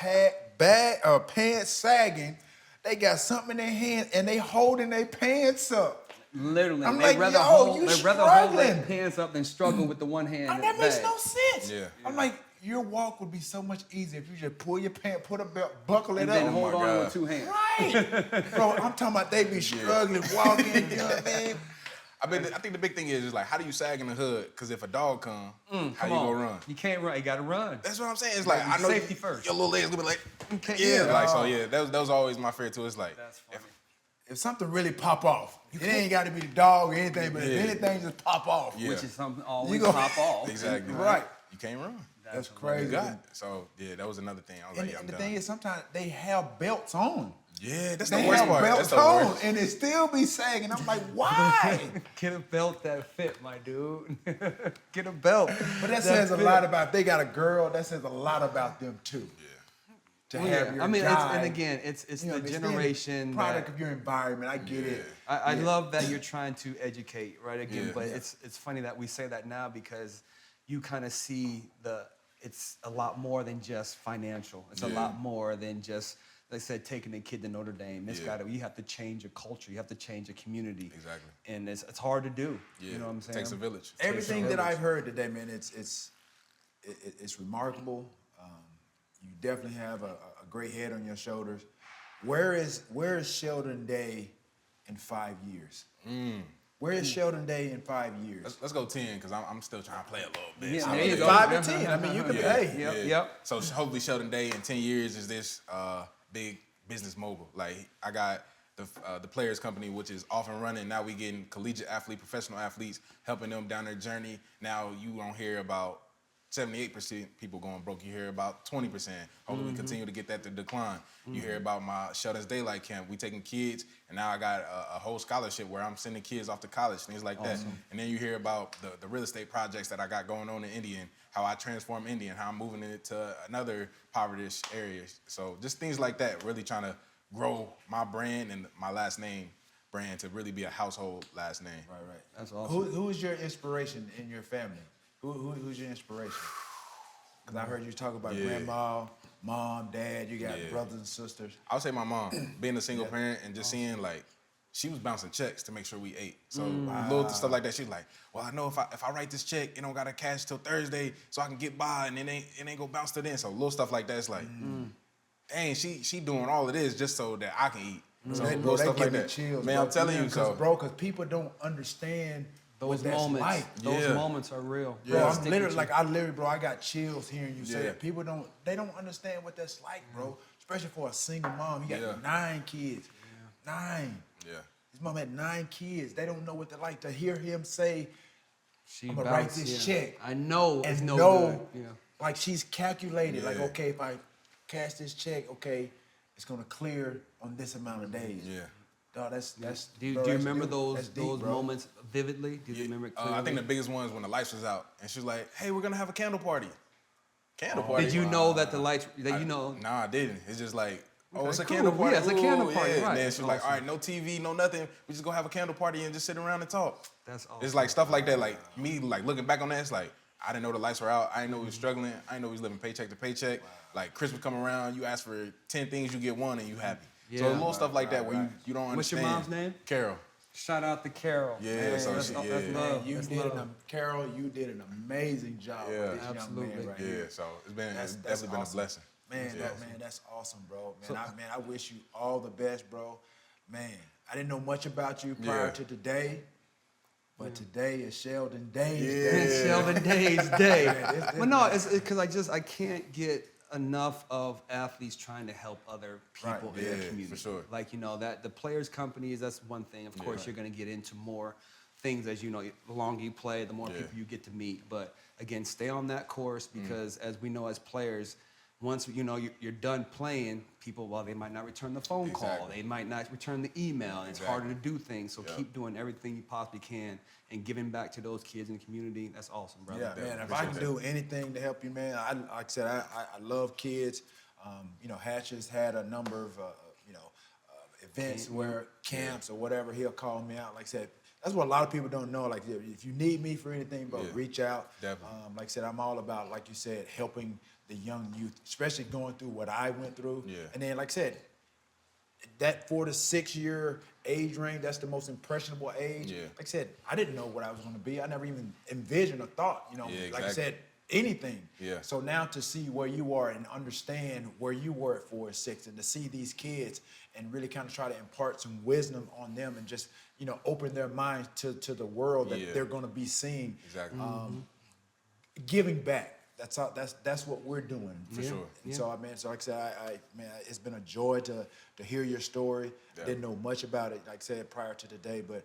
pants sagging. They got something in their hand and they holding their pants up. Literally, I'm they'd like, rather yo, hold you their struggling. pants up than struggle with the one hand. That in the makes bag. no sense. Yeah. I'm like, your walk would be so much easier if you just pull your pants, put a belt, buckle it And up. then hold my on God. with 2 hands. Right. Bro, I'm talking about they be struggling, walking, you know what I mean? I think the big thing is like, how do you sag in the hood? Because if a dog come, how Come you on. gonna run? You can't run. You got to run. That's what I'm saying. It's like, Gotta I be know safety first. your little legs gonna be like, Okay, yeah. yeah. Like, so yeah, that was always my fear too. It's like, That's funny. If something really pop off, it ain't got to be the dog or anything, but if Yeah. anything just pop off. Yeah. Which is something always You go- pop off. exactly. Right. You can't run. That's You crazy. got. So yeah, that was another thing. I was And, like, yeah, I'm and the done. thing is, sometimes they have belts on. Yeah, that's They the worst have part. That's belts the on, worst. and it still be sagging. I'm like, why? Get a belt that fit, my dude. Get a belt. But that says a lot about. If they got a girl, that says a lot about them too. To have your I mean, guy, and again, it's you know, the it's generation product that- of your environment. I get it. I love that you're trying to educate, right? Again, Yeah. but Yeah. it's funny that we say that now because you kind of see it's a lot more than just financial. It's a Yeah. lot more than just, like I said, taking a kid to Notre Dame. Yeah. You have to change a culture. You have to change a community. Exactly. And it's hard to do. Yeah. You know what I'm saying? Takes a village. Everything that village. I've heard today, man, it's remarkable. You definitely have a great head on your shoulders. Where is Sheldon Day in 5 years? Where is Sheldon Day in 5 years? Let's go 10 because I'm still trying to play a little bit. Yeah, So, there you go. 5 and 10. I mean, you can pay. Yep. So hopefully Sheldon Day in 10 years is this big business mogul. Like I got the Players Company, which is off and running. Now we getting collegiate athlete, professional athletes, helping them down their journey. Now you don't hear about 78% people going broke. You hear about 20%. Hopefully we continue to get that to decline. You hear about my Sheldon's Daylight Camp. We taking kids, and now I got a whole scholarship where I'm sending kids off to college, things like that. And then you hear about the real estate projects that I got going on in India and how I transform India and how I'm moving it to another poverty area. So just things like that, really trying to grow my brand and my last name brand to really be a household last name. Right. That's awesome. Who is your inspiration in your family? Who's your inspiration? Because I heard you talk about grandma, mom, dad. You got brothers and sisters. I would say my mom, being a single parent and just seeing like, she was bouncing checks to make sure we ate. So little stuff like that, she's like, well, I know if I write this check, it don't gotta cash till Thursday, so I can get by and it ain't gonna bounce to then. So little stuff like that, it's like, dang, she doing all of this just so that I can eat. So little stuff like that. Chills, man, bro. I'm telling you, so. Because people don't understand Those what that's moments, like. those moments are real. Bro, They'll I'm stick with literally you. like I got chills hearing you say that. People don't understand what that's like, bro. Especially for a single mom. You got 9 kids. 9. Yeah. His mom had 9 kids. They don't know what it's like to hear him say, She I'm gonna write bounced, this check. I know it's and no know, good. Yeah. like she's calculated. Like, Yeah. okay, if I cash this check, okay, it's gonna clear on this amount of days. Yeah. Dog, that's Do you bro, that's remember deep. those That's deep, those bro. moments vividly? Do you remember it clearly? I think the biggest one is when the lights was out and she was like, hey, we're gonna have a candle party. Candle party? Did you know that the lights? That you know? Nah, I didn't. It's just like, oh, it's a cool. candle party. Yeah, it's a candle Ooh, party, yeah. right. And then she was like, Awesome. all right, no TV, no nothing. We just gonna have a candle party and just sit around and talk. That's awesome. It's like stuff like that. Like me, like looking back on that, it's like I didn't know the lights were out. I didn't know we was struggling. I didn't know we was living paycheck to paycheck. Like Christmas come around, you ask for 10 things, you get 1 and you happy. So Yeah. little stuff like that where you don't What's your understand. mom's name? Carol. Shout out to Carol. Yeah, Man, so that's, she- that's yeah. love. Man, you That's did love. Carol, you did an amazing job Yeah. with this young Absolutely. man right Yeah, here. so it's been That's definitely been a awesome. blessing. Man, Yeah. that's awesome, bro. I wish you all the best, bro. Man, I didn't know much about you prior Yeah. to today, but today is Sheldon Day's Yeah. day. It's Sheldon Day's day. this- But no, it's because I can't get enough of athletes trying to help other people Right. in their Yeah, community. for sure. Like, that the players companies, that's one thing. Of course, you're going to get into more things as you know. The longer you play, the more people you get to meet. But again, stay on that course because as we know as players, once you're done playing, people, they might not return the phone call, Exactly. they might not return the email, and it's harder to Exactly. do things. So keep doing everything you possibly can and giving back to those kids in the community. That's awesome, brother. Yeah, man. If I can do anything to help you, man, like I said, I love kids. Hatcher's had a number of events where camps or whatever. He'll call me out. Like I said, that's what a lot of people don't know. Like, if you need me for anything, bro, reach out. Definitely. Like I said, I'm all about, like you said, helping the young youth, especially going through what I went through. Yeah. And then, like I said, that 4 to 6 year age range, that's the most impressionable age. Yeah. Like I said, I didn't know what I was going to be. I never even envisioned or thought, Yeah, like I exactly. said, anything. Yeah. So now to see where you are and understand where you were at 4 or 6, and to see these kids and really kind of try to impart some wisdom on them and just, open their minds to the world that they're going to be seeing. Exactly. Giving back. That's what we're doing. For sure. And so, so like I said, man, it's been a joy to hear your story. Yeah. Didn't know much about it, like I said, prior to today, but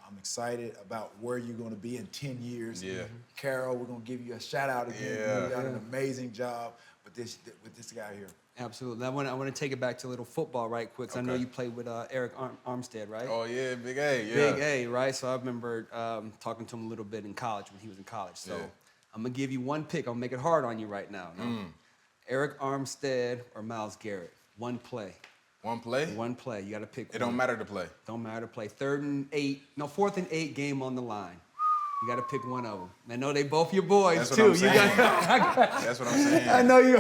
I'm excited about where you're going to be in 10 years. Yeah. Carol, we're going to give you a shout out again. Yeah. You got an amazing job with this guy here. Absolutely. I want to take it back to a little football right quick. 'Cause I know Okay. you played with Eric Armstead, right? Oh, yeah, Big A, yeah. Big A, right? So I remember talking to him a little bit in college when he was in college. So Yeah. I'm going to give you one pick. I'll make it hard on you right now. No? Eric Armstead or Myles Garrett. One play. One play? One play. You got to pick It one. don't matter to play. Don't matter to play. 4th and 8 game on the line. You got to pick one of them. I know they both your boys, That's what too. I'm saying. That's what I'm saying. I know you.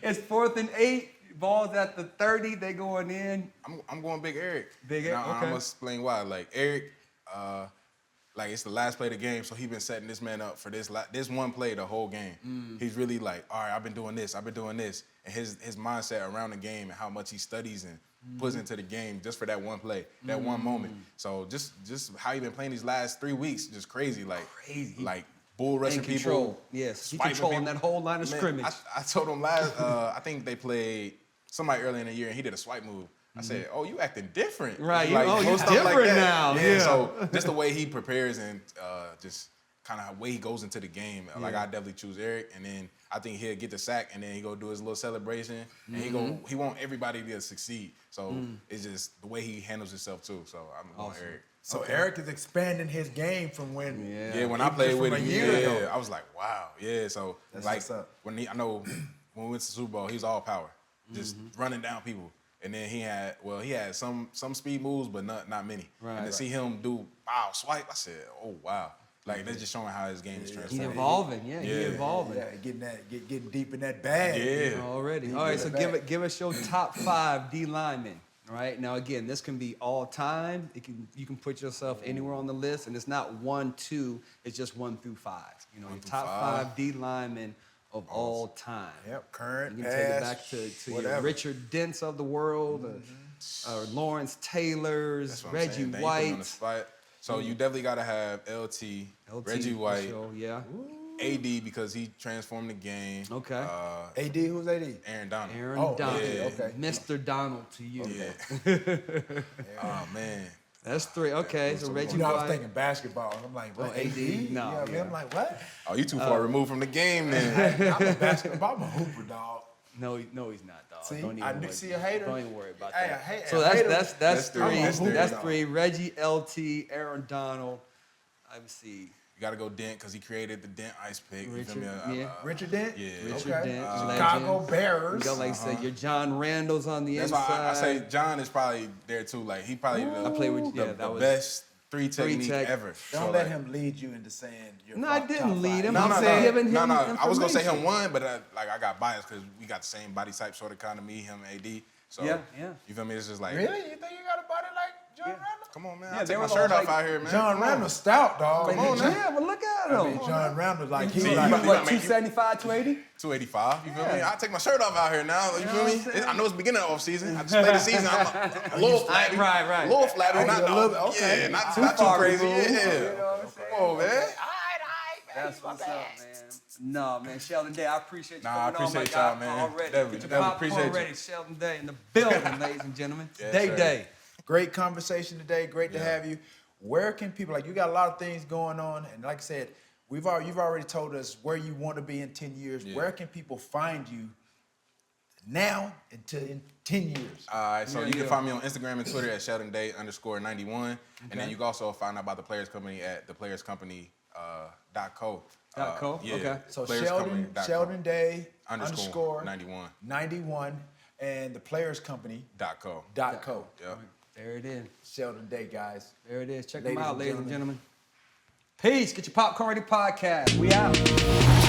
It's 4th and 8. Ball's at the 30. They going in. I'm going Big Eric. Big Eric, Now, okay. I'm going to explain why. Like, Eric, it's the last play of the game, so he's been setting this man up for this one play the whole game. He's really like, all right, I've been doing this. And his mindset around the game and how much he studies and puts into the game just for that one play, that one moment. So just how he been playing these last 3 weeks, just crazy. Like, Crazy. Like, bull rushing In control. people. Yes. He swiping controlling people. that whole line of Man, scrimmage. I told him I think they played somebody early in the year, and he did a swipe move. I said, "Oh, you acting different, Right, you- Like, oh, little you stuff like different that. now, yeah. So just the way he prepares and just kind of way he goes into the game. Like, I definitely choose Eric, and then I think he'll get the sack, and then he go do his little celebration, and he want everybody to succeed. So it's just the way he handles himself too. So I'm going Eric. So Eric is expanding his game from when Yeah, when I played with from him, a year ago. I was like, wow, yeah. So That's like what's up. when I know when we went to the Super Bowl, he was all power, just running down people. And then he had some speed moves, but not many. Right. And to see him do swipe, I said, oh wow, like that's just showing how his game is He transforming. evolving. Yeah, he Yeah. evolving. Yeah, getting deep in that bag. Yeah. Already. All right, so give us your top 5 D-linemen. All right. Now again, this can be all time. You can put yourself anywhere on the list, and it's not 1, 2. It's just 1 through 5. Your top 5 D-linemen of all time. Yep, current, You can take it past, back to your whatever. Richard Dents of the world, Lawrence Taylors, That's what I'm Reggie saying. Then you put him on the White. spot. So you definitely gotta have LT, Reggie for White, sure, yeah. AD because he transformed the game. Okay. AD, who's AD? Aaron Donald. Aaron Oh, Donald. yeah, okay. Mr. Donald to you. Yeah. Oh man. That's 3. Okay, so Reggie I was White. thinking basketball, and I'm like, what, Oh, AD? AD? You No, know what I mean? yeah. I'm like, what? Oh, you too far removed from the game then. I'm a basketball, I'm a hooper, dog. No, he's not, dog. See? Don't even I do worry. see a hater. Don't even worry about Hey, that. a hater- So a that's hater- that's That's three. three. That's three. That's dog. 3. Reggie, LT, Aaron Donald. Let me see. You gotta go Dent because he created the Dent ice pick. You feel me? Richard, yeah. Richard Dent? Yeah. Richard Okay. Dent, Chicago legend. Bears. You got like say your John Randall's on the That's inside. why I say John is probably there too. Like he probably I played with the that was best three technique tech. ever. Don't So, let like, him lead you into saying you're No, I top didn't five. lead him. No, I'm no, saying no, giving no, him no. I was gonna say him information. one, but I got biased because we got the same body type, sort of kind of me, him, AD. So Yeah. you feel me? It's just like Really? You think you got a body like John Randall? come on, man. Yeah, I they take my were shirt all off like out here, man. John Come on. Randall's stout, dog. Come on now. Yeah, but look at I him. mean, John Randall's like, he's See, like, you What, might make- 275, 280? 285. You feel me? Yeah. I take my shirt off out here now. You know feel what me? I'm saying? I know it's beginning of off season. I just played the season. I'm a little flabby. Right. A little flabby. Oh, Not you're a little- no, okay. yeah, not Too too far crazy. removed. Yeah. You know what I'm saying? Come on, man. That's what's up, man. No, man, Sheldon Day, I appreciate you Nah, I coming on, my appreciate guy, y'all, man. already. Definitely, Get your definitely popcorn appreciate you. ready. Sheldon Day in the building, ladies and gentlemen. Yes, Day sir. Day. great conversation today. Great to Yeah. have you. Where can people, like, you got a lot of things going on, and like I said, you've already told us where you want to be in 10 years. Yeah. Where can people find you now in 10 years? All right, so Yeah, you can yeah. find me on Instagram and Twitter at SheldonDay_91. And then you can also find out about the Players Company at theplayerscompany.co. .co? Yeah. Okay. So playerscompany.co. Sheldon Day _91. 91, and the Players Company .co. .co. Yep. There it is. Sheldon Day, guys. There it is. Check Ladies them out, and ladies and gentlemen. gentlemen. Peace. Get your Popcorn Ready podcast. We out.